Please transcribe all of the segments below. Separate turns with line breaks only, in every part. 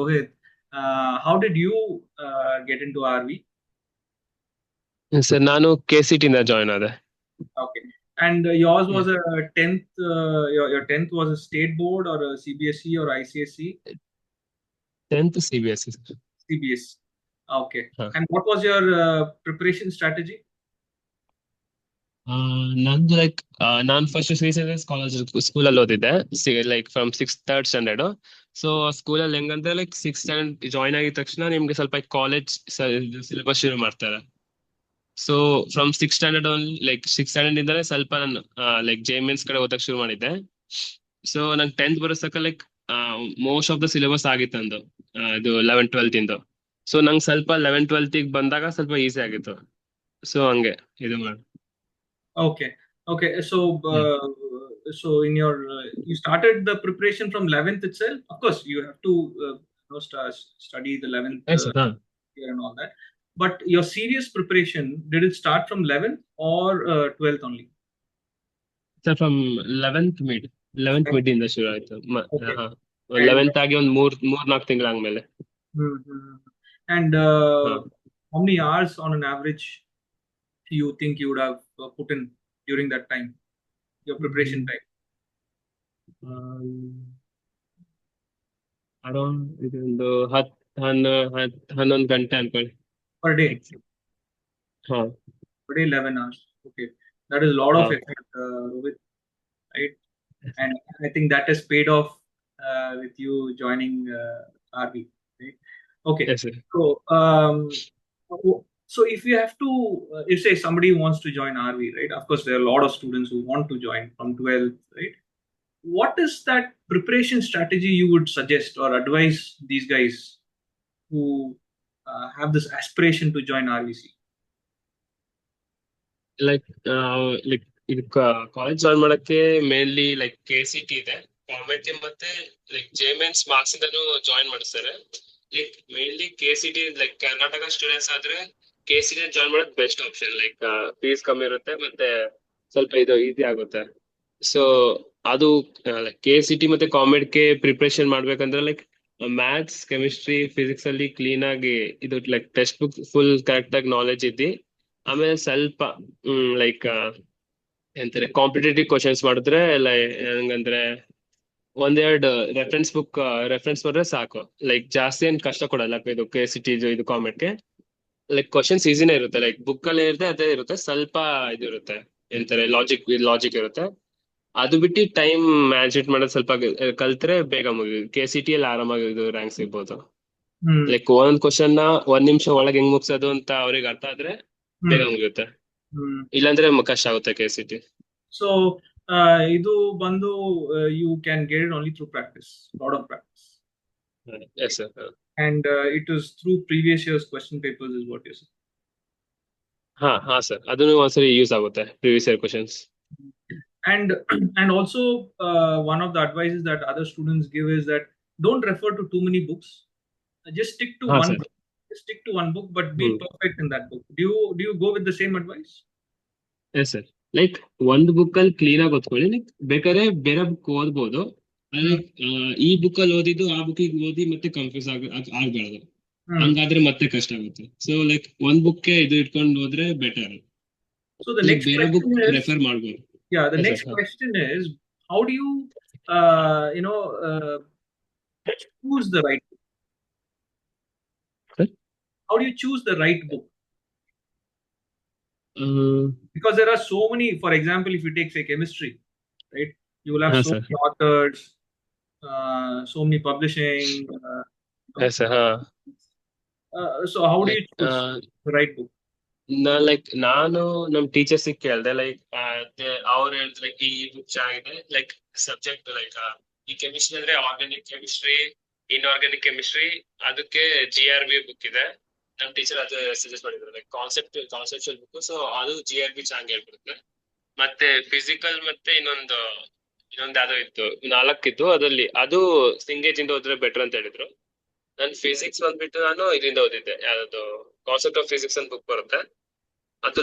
Rohit, how did you get into RV?
Sir ನಾನು KCT ಇಂದ join ಆದೆ.
Okay, and yours was
Yeah.
a tenth. Your tenth was a state board or a CBSE or ICSE?
10th CBSE sir.
CBSE. Okay,
ಹಾ.
and what was your preparation strategy?
ನಂದು ನಾನ್ first Shri centres college ಸ್ಕೂಲಲ್ಲಿ ಓದಿದ್ದೆ, like from third standard. So ಸ್ಕೂಲಲ್ಲಿ ಹೆಂಗಂದ್ರೆ six standard join ಆಗಿದ ತಕ್ಷಣ ನಿಮ್ಗೆ ಸ್ವಲ್ಪ ಕಾಲೇಜ್ ಸಿಲೆಬಸ್ ಶುರು ಮಾಡ್ತಾರೆ. ಸೊ ಫ್ರಮ್ ಸಿಕ್ಸ್ ಸ್ಟ್ಯಾಂಡರ್ಡ್ ಇಂದಾನೆ ಸ್ವಲ್ಪ ನಾನು ಜೆ ಕಡೆ ಓದಕ್ ಶುರು ಮಾಡಿದ್ದೆ. ಸೊ ನಂಗೆ 10th ಬರೋಸಕ ಮೋಸ್ಟ್ ಆಫ್ ದ ಸಿಲೆಬಸ್ ಆಗಿತ್ತು ನಂದು, ಇದು 11th 12th ಇಂದು. ಸೊ ನಂಗೆ ಸ್ವಲ್ಪ 11th 12th ಬಂದಾಗ ಸ್ವಲ್ಪ ಈಸಿ ಆಗಿತ್ತು. ಸೊ ಹಂಗೆ ಇದು ಮಾಡಿ.
Okay, okay. So,
hmm.
in your you started the preparation from 11th itself. Of course, you have to study the 11th
ಆಯ್ತು ಸರ್. ಹಾ
year and all that. But your serious preparation, did it start from 11th or 12th only?
Sir from 11th mid ಇಂದ ಶುರು ಆಯ್ತು.
Okay.
ಹಾ,
And
11th ಆಗಿ ಒಂದ್ ಮೂರ್ ನಾಲ್ಕು ತಿಂಗಳಾದ್ಮೇಲೆ.
Mhm. And
ಹಾ.
how many hours on an average you think you would have put in during that time, your preparation time
around ಇದೊಂದು 11 ಗಂಟೆ ಅನ್ಕೊಳ್ಳಿ.
per day?
Ex- ಹಾ.
Per day, 11 hours. Okay, that is a lot
ಹಾ.
of effort, Rohit, right? And I think that has paid off with you joining RV, right? Okay,
Yes, sir.
so so if you have to, if say somebody wants to join RV, right? Of course, there are a lot of students who want to join from 12th, right? What is that preparation strategy you would suggest or advise these guys who have this aspiration to join RVC?
Like like ಇದು college join ಮಾಡಕ್ಕೆ mainly KCT ಇದೆ, ಕಾಮೆಂಟಿ ಮತ್ತೆ J marks ಇಂದನು join ಮಾಡಿಸ್ತಾರೆ. Mainly KCT Karnataka students ಆದ್ರೆ KCT join ಮಾಡೋದು best option. Fees ಕಮ್ಮಿ ಇರುತ್ತೆ ಮತ್ತೆ ಸ್ವಲ್ಪ ಇದು ಈಸಿ ಆಗುತ್ತೆ. ಸೊ ಅದು KCT ಮತ್ತೆ ಕಾಮೆಡ್ಗೆ ಪ್ರಿಪ್ರೇಷನ್ ಮಾಡ್ಬೇಕಂದ್ರೆ ಮ್ಯಾಥ್ಸ್, ಕೆಮಿಸ್ಟ್ರಿ, ಫಿಸಿಕ್ಸ್ ಅಲ್ಲಿ ಕ್ಲೀನ್ ಆಗಿ ಇದು ಟೆಕ್ಸ್ಟ್ ಬುಕ್ ಫುಲ್ ಕರೆಕ್ಟ್ ಆಗಿ ನಾಲೆಜ್ ಇದ್ದಿ, ಆಮೇಲೆ ಸ್ವಲ್ಪ ಎಂತಾರೆ ಕಾಂಪಿಟೇಟಿವ್ ಕ್ವಶನ್ಸ್ ಮಾಡಿದ್ರೆ ಹೆಂಗಂದ್ರೆ ಒಂದೆರಡು ರೆಫರೆನ್ಸ್ ಮಾಡಿದ್ರೆ ಸಾಕು. ಜಾಸ್ತಿ ಏನ್ ಕಷ್ಟ ಕೊಡಲ್ಲ ಇದು KCT ಇದು ಕಾಮೆಡ್ಗೆ. ಕ್ವಶನ್ಸ್ ಈಸಿನೇ ಇರುತ್ತೆ, ಬುಕ್ ಅಲ್ಲಿ ಇರುತ್ತೆ ಅದೇ ಇರುತ್ತೆ, ಸ್ವಲ್ಪ ಇದು ಇರುತ್ತೆ, ಎಂತಾರೆ ಲಾಜಿಕ್ ಇರುತ್ತೆ. ಅದು ಬಿಟ್ಟು ಟೈಮ್ ಮ್ಯಾನೇಜ್ಮೆಂಟ್ ಮಾಡೋದು ಸ್ವಲ್ಪ ಕಲ್ತ್ರೆ ಬೇಗ ಮುಗಿ KCT ಅಲ್ಲಿ ಆರಾಮಾಗಿ ಇದು ರ್ಯಾಂಕ್ ಸಿಗ್ಬೋದು.
Hmm.
ಒಂದೊಂದ್ ಕ್ವಶನ್ ನ 1 ನಿಮಿಷ ಒಳಗೆ ಹೆಂಗ್ ಮುಗ್ಸೋದು ಅಂತ ಅವ್ರಿಗೆ ಅರ್ಥ ಆದ್ರೆ ಬೇಗ
Hmm.
ಮುಗಿಯುತ್ತೆ.
Hmm.
ಇಲ್ಲಾಂದ್ರೆ ಕಷ್ಟ ಆಗುತ್ತೆ KCT.
So, ಇದು ಬಂದು you can get it only through practice, lot of practice,
yes sir.
and it is through previous year's question papers, is what you say.
ಹಾ ಸರ್, ಅದನ್ನು ಒಂದ್ಸರಿ ಯೂಸ್ ಆಗುತ್ತೆ, previous year questions.
And and also one of the advices that other students give is that don't refer to too many books. Just stick to
ಹಾ
one
sir.
book. Just stick to one book, but be
hmm.
perfect in that book. Do you go with the same advice?
Yes sir. ಒಂದ್ book ಅಲ್ಲಿ clean ಆಗಿ ಓದ್ಕೊಳ್ಳಿ, ಬೇಕಾದ್ರೆ ಬೇರೆ book ಓದ್ಬೋದು. ಆದ್ರೆ
Hmm.
ಈ ಬುಕ್ ಅಲ್ಲಿ ಓದಿದ್ದು ಆ ಬುಕ್ಕಿಗೆ ಓದಿ ಮತ್ತೆ ಕನ್ಫ್ಯೂಸ್ ಆಗ್ಬಾರ್ದು,
Hmm.
ಹಂಗಾದ್ರೆ ಮತ್ತೆ ಕಷ್ಟ ಆಗುತ್ತೆ. ಸೊ ಒಂದ್ ಬುಕ್ ಇದು ಇಟ್ಕೊಂಡು ಹೋದ್ರೆ ಬೆಟರ್.
So the next
ಬೇರೆ ಬುಕ್
question is,
ರೆಫರ್ ಮಾಡ್ಬೋದು.
yeah, the
yes
next
sir.
question is, how do you, choose the right book?
Sir.
How do you choose the right book? Because there are so many. For example, if you take, say, chemistry, right, you will have
ಹಾ
so
sir.
many authors, so many publishing. You
yes sir. ಹಾ.
so how do you
like
choose the right book?
ನಾನು ನಮ್ teachers ಕೇಳ್ದೆ, ಅವ್ರು ಹೇಳಿದ್ರೆ ಈ book ಚೆನ್ನಾಗಿದೆ, subject ಈ ಕೆಮಿಸ್ಟ್ರಿ ಅಂದ್ರೆ ಆರ್ಗ್ಯಾನಿಕ್ ಕೆಮಿಸ್ಟ್ರಿ, ಇನ್ಆರ್ಗ್ಯಾನಿಕ್ ಕೆಮಿಸ್ಟ್ರಿ, ಅದಕ್ಕೆ GRB ಬುಕ್ ಇದೆ. ನಮ್ ಟೀಚರ್ ಅದು ಸಜೆಸ್ಟ್ ಮಾಡಿದ್ರು, ಕಾನ್ಸೆಪ್ಚುಯಲ್ ಬುಕ್. ಸೊ ಅದು GRB ಚೆನ್ನಾಗಿ ಹೇಳ್ಬಿಡುತ್ತೆ. ಮತ್ತೆ ಫಿಸಿಕಲ್ ಮತ್ತೆ ಇನ್ನೊಂದು ಯಾವ್ದೋ ಇತ್ತು, 4 ಇತ್ತು ಅದ್ರಲ್ಲಿ, ಅದು ಸಿಂಗೇಜ್ ಇಂದ ಹೋದ್ರೆ ಬೆಟರ್ ಅಂತ ಹೇಳಿದ್ರು. ನಾನು ಫಿಸಿಕ್ಸ್ ಬಂದ್ಬಿಟ್ಟು ನಾನು ಇದರಿಂದ ಓದಿದ್ದೆ, ಯಾವ್ದು ಕಾನ್ಸೆಪ್ಟ್ ಆಫ್ ಫಿಸಿಕ್ಸ್ ಅಂತ ಬುಕ್ ಬರುತ್ತೆ. ಅದು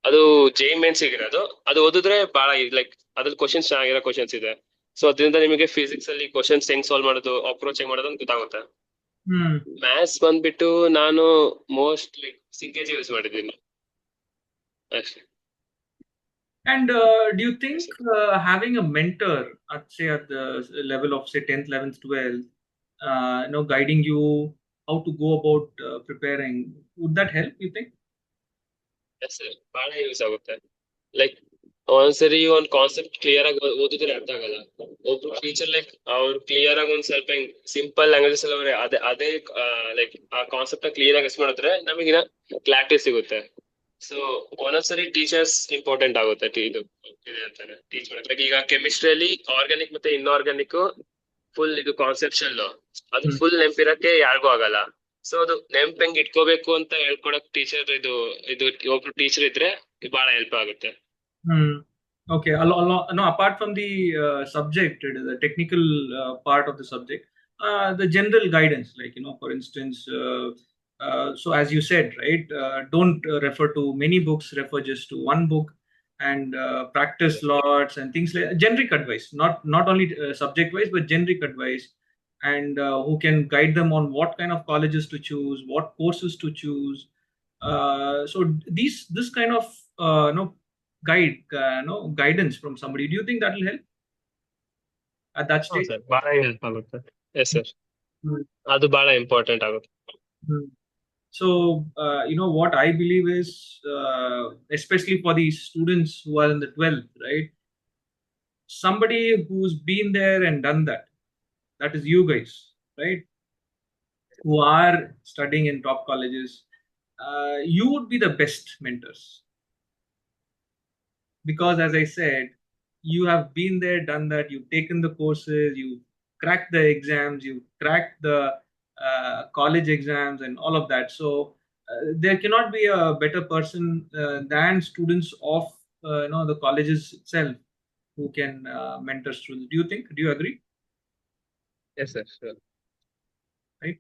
ಅದು JEE ಸಿಗಿರೋದು. ಅದು ಓದಿದ್ರೆ ಬಹಳ ಅದ್ರಲ್ಲಿ ಕ್ವಶನ್ಸ್ ಚೆನ್ನಾಗಿರೋ ಕ್ವಶನ್ಸ್ ಇದೆ. ಸೊ ಅದರಿಂದ ನಿಮಗೆ ಫಿಸಿಕ್ಸ್ ಅಲ್ಲಿ ಕ್ವಶನ್ಸ್ ಹೆಂಗ್ ಸಾಲ್ವ್ ಮಾಡೋದು, ಅಪ್ರೋಚ್ ಹೆಂಗ್ ಮಾಡೋದು ಅಂತ ಗೊತ್ತಾಗುತ್ತೆ.
Hmm.
ಮ್ಯಾಥ್ಸ್ ಬಂದ್ಬಿಟ್ಟು ನಾನು ಮೋಸ್ಟ್ ಲೈಕ್ ಸಿಂಕೇಜ್ ಯೂಸ್ ಮಾಡಿದ್ದೀನಿ ಅಷ್ಟೇ.
And do you think having a mentor at say at the level of say 10th, 11th, 12th, guiding you how to go about preparing, would that help? You think?
Yes sir, ಬಹಳ use ಆಗುತ್ತೆ. Like ಒಂದ್ಸರಿ ಒಂದ್ concept clear ಆಗಿ ಓದಿದ್ರೆ ಅರ್ಥ ಆಗಲ್ಲ. ಒಬ್ರು teacher like ಅವ್ರು ಕ್ಲಿಯರ್ ಆಗಿ ಒಂದ್ ಸ್ವಲ್ಪ ಹಿಂಗ್ ಸಿಂಪಲ್ ಲ್ಯಾಂಗ್ವೇಜಸ್ ಅಲ್ಲಿ ಅವ್ರೆ ಅದೇ ಲೈಕ್ ಆ ಕಾನ್ಸೆಪ್ಟ್ ನ ಕ್ಲಿಯರ್ ಆಗಿ ಎಕ್ಸ್ಪ್ಲೇನ್ ಮಾಡಿದ್ರೆ ನಮಗಿನ ಕ್ಲಾರಿಟಿ ಸಿಗುತ್ತೆ. ಸೊ ಒಂದೊಂದ್ಸರಿ ಟೀಚರ್ಸ್ ಇಂಪಾರ್ಟೆಂಟ್ ಆಗುತ್ತೆ ಇದು ಇದೆ ಅಂತಾನೆ ಟೀಚ್ ಮಾಡಕ್ಕೆ. ಲೈಕ್ ಈಗ ಕೆಮಿಸ್ಟ್ರಿಯಲ್ಲಿ ಆರ್ಗ್ಯಾನಿಕ್ ಮತ್ತೆ ಇನ್ಆರ್ಗ್ಯಾನಿಕ್ ಫುಲ್ ಇದು ಕಾನ್ಸೆಪ್ಷನ್ ಅದು
Hmm.
ಫುಲ್ ನೆನಪಿರಕ್ಕೆ ಯಾರಿಗೂ ಆಗಲ್ಲ. ಸೊ ಅದು ನೆನಪು ಹೆಂಗ್ ಇಟ್ಕೋಬೇಕು ಅಂತ ಹೇಳ್ಕೊಡಕ್ ಟೀಚರ್ ಇದು ಒಬ್ರು ಟೀಚರ್ ಇದ್ರೆ ಬಹಳ ಹೆಲ್ಪ್ ಆಗುತ್ತೆ.
Hmm. Okay. No, apart from the subject, the technical part of the subject, the general guidance, like, for instance, so as you said, right, don't refer to many books, refer just to one book, and practice lots and things like generic advice, not only subject wise, but generic advice, and who can guide them on what kind of colleges to choose, what courses to choose. So this kind of guidance from somebody, do you think that will help at that
ಹಾ
stage?
Sir, ಬಹಳ help ಆಗುತ್ತೆ. Yes sir,
Mm.
ಅದು ಬಹಳ important ಆಗುತ್ತೆ.
Mm. So what I believe is, especially for these students who are in the 12th, right, somebody who's been there and done that is you guys, right, who are studying in top colleges. You would be the best mentors, because as I said, you have been there, done that, you've taken the courses, you cracked the exams, you cracked the college exams and all of that. So there cannot be a better person than students of the colleges itself who can mentor students. Do you agree?
Yes sir,
Right.